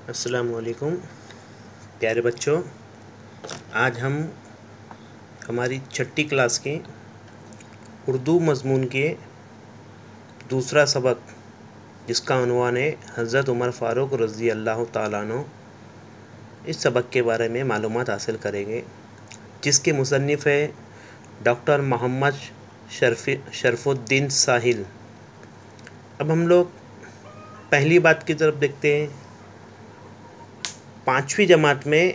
अस्सलामुअलैकुम प्यारे बच्चों, आज हम हमारी छठी क्लास के उर्दू मज़मून के दूसरा सबक, जिसका उन्वान है हज़रत उमर फ़ारूक रज़ी अल्लाह ताला अन्हु, इस सबक के बारे में मालूमात हासिल करेंगे, जिसके मुसन्निफ़ है डॉक्टर मोहम्मद शरफ़ुद्दीन साहिल। अब हम लोग पहली बात की तरफ देखते हैं। 5वीं जमात में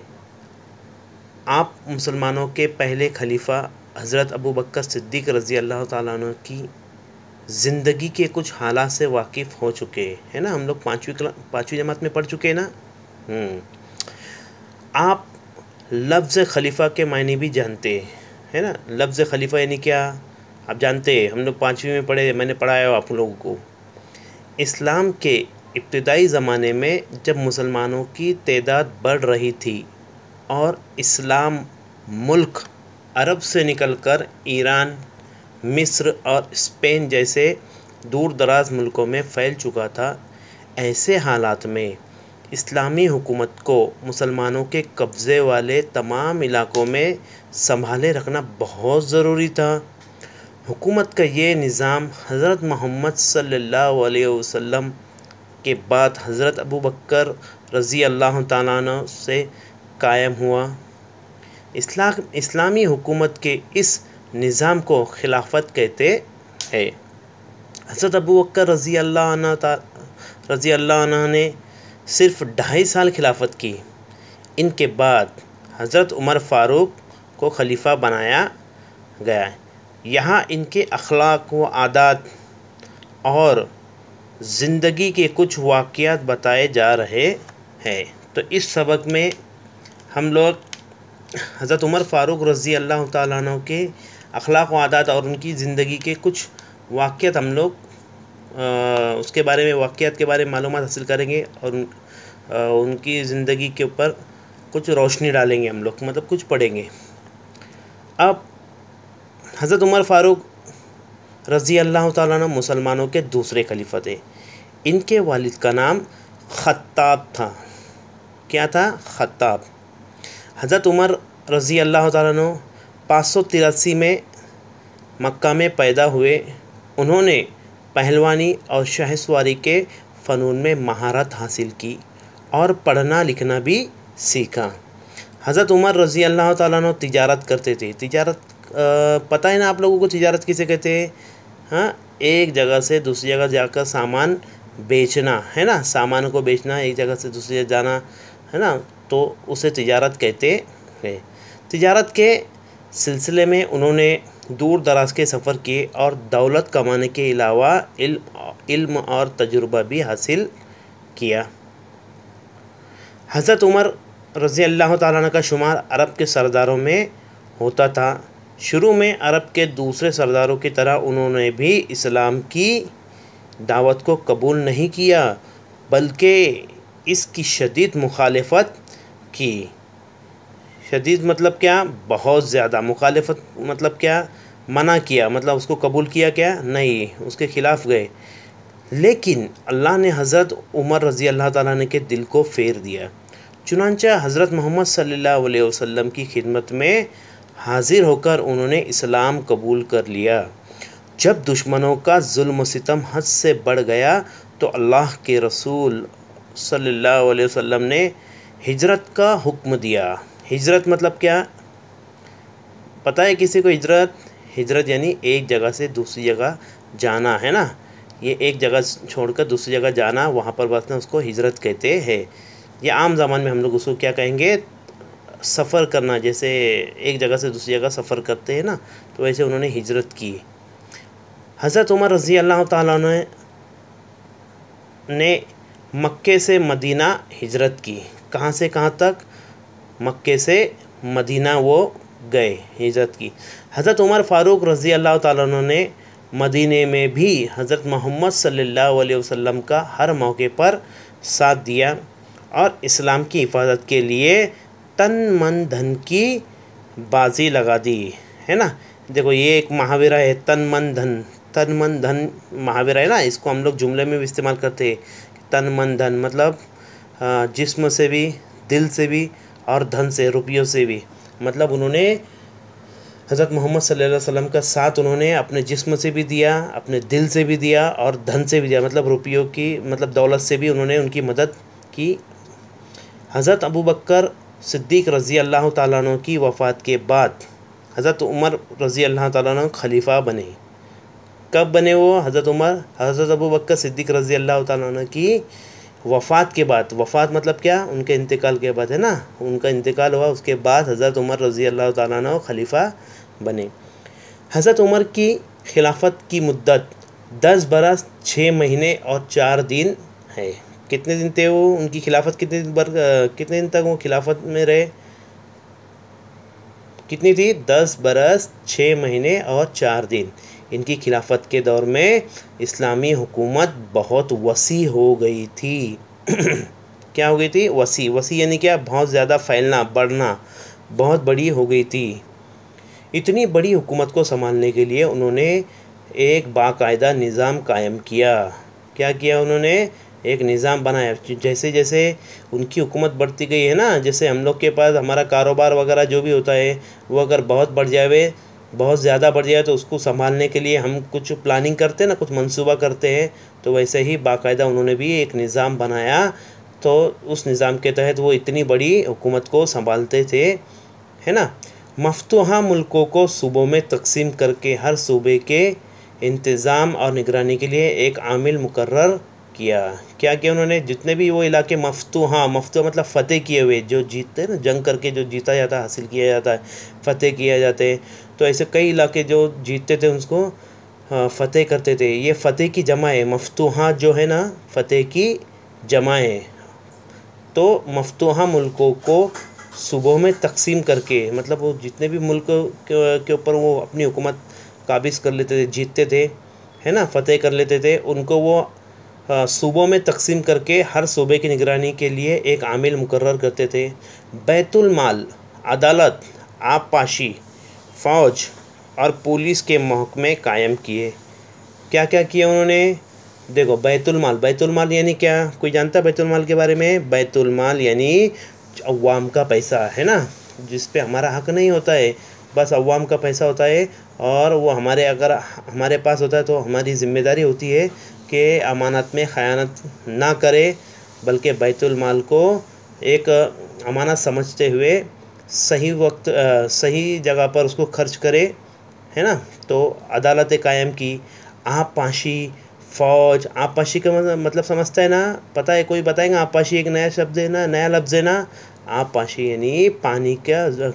आप मुसलमानों के पहले खलीफा हज़रत अबू बकर सिद्दीक़ रज़ी अल्लाह ताला अन्हु की ज़िंदगी के कुछ हालात से वाकिफ़ हो चुके हैं ना। हम लोग पाँचवीं जमात में पढ़ चुके हैं ना। आप लफ्ज़ खलीफा के मायने भी जानते हैं ना। लफ्ज़ खलीफा यानी क्या, आप जानते हैं। हम लोग 5वीं में पढ़े, मैंने पढ़ाया आप लोगों को। इस्लाम के इब्तिदाई ज़माने में जब मुसलमानों की तादाद बढ़ रही थी और इस्लाम मुल्क अरब से निकलकर ईरान, मिस्र और स्पेन जैसे दूर दराज मुल्कों में फैल चुका था, ऐसे हालात में इस्लामी हुकूमत को मुसलमानों के कब्ज़े वाले तमाम इलाकों में संभाले रखना बहुत ज़रूरी था। हुकूमत का ये निज़ाम हज़रत मोहम्मद सल्लल्लाहु अलैहि वसल्लम के बाद हज़रत अबू बकर रज़ी अल्लाह ताला अन्हु से कायम हुआ। इस्लामी हुकूमत के इस निज़ाम को खिलाफत कहते हैं। हज़रत अबू बकर रज़ी अल्लाह अन्हु ने सिर्फ 2.5 साल खिलाफत की। इनके बाद हज़रत उमर फ़ारूक को खलीफा बनाया गया। यहाँ इनके अखलाक व आदात और ज़िंदगी के कुछ वाक़यात बताए जा रहे हैं। तो इस सबक में हम लोग हज़रत उमर फ़ारूक रज़ी अल्लाह ताला अन्हु के अखलाक व आदात और उनकी ज़िंदगी के कुछ वाक़यात हम लोग उसके बारे में वाक़यात के बारे में मालूमात हासिल करेंगे और उनकी ज़िंदगी के ऊपर कुछ रोशनी डालेंगे हम लोग, मतलब कुछ पढ़ेंगे। अब हज़रत उमर फ़ारूक रज़ी अल्लाह ताला अन्हु मुसलमानों के दूसरे खलीफा थे। इनके वालिद का नाम ख़त्ताब था। क्या था? ख़त्ताब। हज़रत उमर रज़ी अल्लाह ताला अन्हु 583 में मक्का में पैदा हुए। उन्होंने पहलवानी और शाहसवारी के फ़नून में महारत हासिल की और पढ़ना लिखना भी सीखा। हज़रत उमर रज़ी अल्लाह ताला अन्हु तिजारत करते थे। तिजारत पता है ना आप लोगों को, तिजारत किसे कहते हैं? हाँ, एक जगह से दूसरी जगह जाकर सामान बेचना, है ना। सामान को बेचना, एक जगह से दूसरी जगह जाना, है ना, तो उसे तिजारत कहते हैं। तिजारत के सिलसिले में उन्होंने दूर दराज के सफ़र किए और दौलत कमाने के अलावा इल्म और तजुर्बा भी हासिल किया। हज़रत उमर रज़ी अल्लाह ताला अन्हु का शुमार अरब के सरदारों में होता था। शुरू में अरब के दूसरे सरदारों की तरह उन्होंने भी इस्लाम की दावत को कबूल नहीं किया, बल्कि इसकी शदीद मुखालफत की। शदीद मतलब क्या? बहुत ज़्यादा। मुखालफत मतलब क्या? मना किया, मतलब उसको कबूल किया क्या? नहीं, उसके ख़िलाफ़ गए। लेकिन अल्लाह ने हज़रत उमर रज़ी अल्लाह ताला अन्हु के दिल को फेर दिया। चुनांचे हज़रत मोहम्मद सल्लल्लाहु अलैहि वसल्लम की खिदमत में हाजिर होकर उन्होंने इस्लाम कबूल कर लिया। जब दुश्मनों का जुल्म सितम हद से बढ़ गया तो अल्लाह के रसूल सल्लल्लाहु अलैहि वसल्लम ने हिजरत का हुक्म दिया। हिजरत मतलब क्या? पता है किसी को हिजरत? हिजरत यानी एक जगह से दूसरी जगह जाना, है ना। ये एक जगह छोड़कर दूसरी जगह जाना, वहाँ पर बसना, उसको हिजरत कहते हैं। ये आम ज़बान में हम लोग उसको क्या कहेंगे? सफ़र करना। जैसे एक जगह से दूसरी जगह सफ़र करते हैं ना, तो वैसे उन्होंने हिजरत की। हज़रत उमर रज़ी अल्लाह ताला अन्हु ने मक्के से मदीना हिजरत की। कहाँ से कहाँ तक? मक्के से मदीना वो गए, हिजरत की। हज़रत उमर फ़ारूक रज़ी अल्लाह ताला अन्हु ने मदीने में भी हज़रत मोहम्मद सल्लल्लाहु अलैहि वसल्लम का हर मौके पर साथ दिया और इस्लाम की हिफाजत के लिए तन मन धन की बाजी लगा दी, है ना। देखो, ये एक मुहावरा है, तन मन धन। तन मन धन मुहावरा है ना, इसको हम लोग जुमले में भी इस्तेमाल करते हैं। तन मन धन मतलब जिस्म से भी, दिल से भी और धन से, रुपयों से भी। मतलब उन्होंने हज़रत मोहम्मद सल्लल्लाहु अलैहि वसल्लम का साथ उन्होंने अपने जिस्म से भी दिया, अपने दिल से भी दिया और धन से भी दिया, मतलब रुपयों की, मतलब दौलत से भी उन्होंने उनकी मदद की। हज़रत अबू बकर सिद्दीक़ रज़ी अल्लाह ताला अन्हु की वफ़ात के बाद हज़रत उमर रज़ी अल्लाह ताला अन्हु खलीफा बने। कब बने वो? हज़रत अबू बकर सिद्दीक़ रज़ी अल्लाह ताला अन्हु की वफ़ात के बाद। वफ़ात मतलब क्या? उनके इंतकाल के बाद, है ना। उनका इंतकाल हुआ, उसके बाद हज़रत उमर रज़ी अल्लाह ताला अन्हु खलीफा बने। हज़रत उमर की खिलाफत की मुद्दत 10 बरस 6 महीने और 4 दिन है। कितने दिन थे वो? उनकी खिलाफत कितने दिन तक वो खिलाफत में रहे? कितनी थी? 10 बरस 6 महीने और 4 दिन। इनकी खिलाफत के दौर में इस्लामी हुकूमत बहुत वसी हो गई थी। क्या हो गई थी? वसी। वसी यानी क्या? बहुत ज़्यादा फैलना, बढ़ना, बहुत बड़ी हो गई थी। इतनी बड़ी हुकूमत को संभालने के लिए उन्होंने एक बाकायदा निज़ाम कायम किया। क्या किया उन्होंने? एक निज़ाम बनाया। जैसे जैसे उनकी हुकूमत बढ़ती गई है ना, जैसे हम लोग के पास हमारा कारोबार वगैरह जो भी होता है वो अगर बहुत बढ़ जाए, बहुत ज़्यादा बढ़ जाए, तो उसको संभालने के लिए हम कुछ प्लानिंग करते हैं ना, कुछ मंसूबा करते हैं। तो वैसे ही बाकायदा उन्होंने भी एक निज़ाम बनाया। तो उस निज़ाम के तहत वो इतनी बड़ी हुकूमत को संभालते थे, है ना। मफ्तूहा मुल्कों को सूबों में तकसीम करके हर सूबे के इंतज़ाम और निगरानी के लिए एक आमिल मुकर्रर किया। क्या किया उन्होंने? जितने भी वो इलाके मफ्तूहा मतलब फ़तेह किए हुए, जो जीतते हैं ना, जंग करके जो जीता जाता है, हासिल किया जाता है, फ़तेह किया जाते हैं। तो ऐसे कई इलाके जो जीतते थे उसको फ़तेह करते थे। ये फ़तेह की जमा है। मफ्तूहा जो है ना, फ़तेह की जमा है। तो मफ्तूहा मुल्कों को सूबों में तकसीम करके, मतलब वो जितने भी मुल्क के ऊपर वो अपनी हुकूमत काबिज़ कर लेते थे, जीतते थे, है ना, फ़तेह कर लेते थे, उनको वो सूबों में तकसीम करके हर सूबे की निगरानी के लिए एक आमिल मुकर्रर करते थे। बैतुल माल, अदालत, आबपाशी, फ़ौज और पुलिस के महकमे कायम किए। क्या क्या किया उन्होंने? देखो, बैतुल माल यानी क्या? कोई जानता है बैतुल माल के बारे में? बैतुल माल यानी अवाम का पैसा, है ना, जिस पे हमारा हक नहीं होता है, बस अवाम का पैसा होता है। और वो अगर हमारे पास होता है तो हमारी ज़िम्मेदारी होती है कि अमानत में ख़यानत ना करे, बल्कि बैतुल माल को एक अमानत समझते हुए सही वक्त सही जगह पर उसको खर्च करे, है ना। तो अदालतें कायम की। आबपाशी, फ़ौज। आबपाशी का मतलब समझता है ना? पता है? कोई बताएगा? आबपाशी एक नया शब्द है ना, नया लफ्ज़ है ना। आबपाशी यानी पानी का,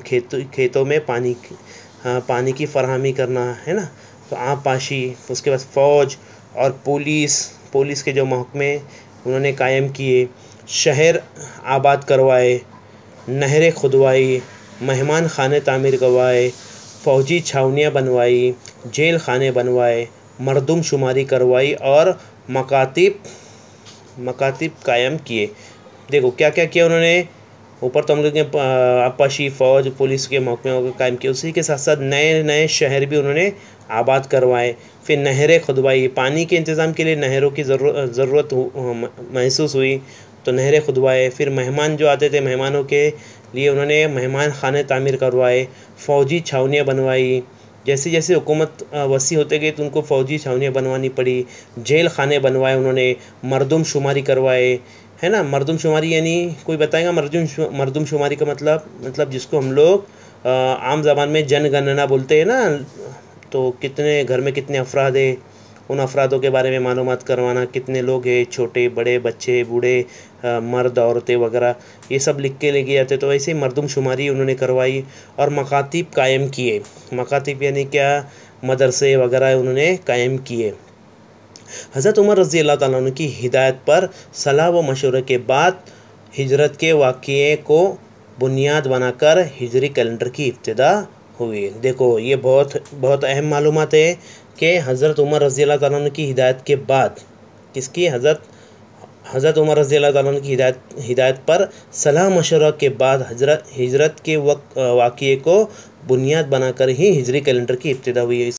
खेतों में पानी की फराहमी करना, है ना। तो आबपाशी, उसके बाद फ़ौज और पुलिस के जो महकमे उन्होंने कायम किए। शहर आबाद करवाए, नहरें खुदवाई, मेहमान खाने तामीर करवाए, फ़ौजी छावनियाँ बनवाई, जेल खाने बनवाए, मरदमशुमारी करवाई और मकातिब कायम किए। देखो क्या क्या किया उन्होंने। ऊपर तो हम लोग ने आबपाशी, फ़ौज, पुलिस के महकमे कायम किए। उसी के साथ साथ नए नए शहर भी उन्होंने आबाद करवाए। फिर नहरें खुदवाई, पानी के इंतज़ाम के लिए नहरों की ज़रूरत महसूस हुई, तो नहरें खुदवाए। फिर मेहमान जो आते थे, मेहमानों के लिए उन्होंने मेहमान खाने तामीर करवाए, फ़ौजी छावनियाँ बनवाई। जैसे जैसे हुकूमत वसी होते गई तो उनको फ़ौजी छावनियाँ बनवानी पड़ी। जेल खाने बनवाए उन्होंने, मरदमशुमारी करवाए, है ना। मरदमशुमारी यानी कोई बताएगा? मरदमशुमारी का मतलब जिसको हम लोग आम ज़बान में जनगणना बोलते हैं ना। तो कितने घर में कितने अफराद है, उन अफरादों के बारे में मालूमात करवाना, कितने लोग हैं, छोटे बड़े, बच्चे बूढ़े, मर्द औरतें वगैरह, ये सब लिख के लेके जाते। तो ऐसे ही मरदमशुमारी उन्होंने करवाई और मकातिब कायम किए। मकातिब यानी क्या? मदरसे वगैरह उन्होंने कायम किए। हज़रत उमर रज़ी अल्लाह ताला अन्हु की हिदायत पर सलाह व मशवरे के बाद हिजरत के वाक़ये को बुनियाद बनाकर हिजरी कैलेंडर की इब्तिदा हुई। देखो, ये बहुत अहम मालूमात है कि हज़रत उमर रज़ी अल्लाह ताला अन्हु की हिदायत के बाद, किसकी? हज़रत उमर रज़ी अल्लाह ताला अन्हु की हिदायत पर सलाह मशवरा के बाद हिजरत के वाक़ये को बुनियाद बनाकर ही हिजरी कैलेंडर की इब्तिदा हुई है।